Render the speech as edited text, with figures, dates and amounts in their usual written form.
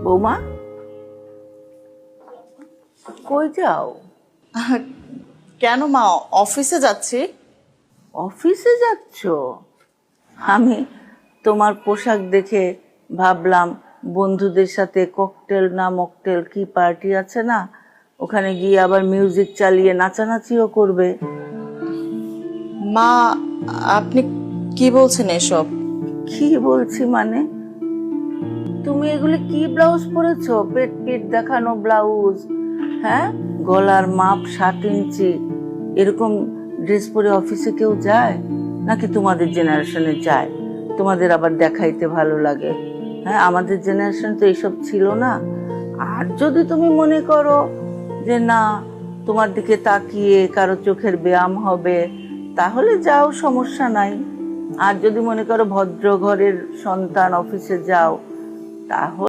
বৌমা, কই যাও? কেন মা, অফিসে যাচ্ছি। অফিসে যাচ্ছ? আমি তোমার পোশাক দেখে ভাবলাম বন্ধুদের সাথে ককটেল না মকটেল কি পার্টি আছে না, ওখানে গিয়ে আবার মিউজিক চালিয়ে নাচানাচিও করবে। মা, আপনি কি বলছেন এসব? কি বলছি মানে? তুমি এগুলো কি ব্লাউজ পরেছো? পেট পেট দেখানো ব্লাউজ, হ্যাঁ? গলার মাপ 7 ইঞ্চি, এরকম ড্রেস পরে অফিসে কেউ যায় নাকি? তোমাদের জেনারেশনে যায়, তোমাদের আবার দেখাইতে ভালো লাগে। হ্যাঁ, আমাদের জেনারেশন তো এইসব ছিল না। আর যদি তুমি মনে করো যে না, তোমার দিকে তাকিয়ে কারো চোখের ব্যায়াম হবে, তাহলে যাও, সমস্যা নাই। আর যদি মনে করো ভদ্র ঘরের সন্তান, অফিসে যাও, তাহলে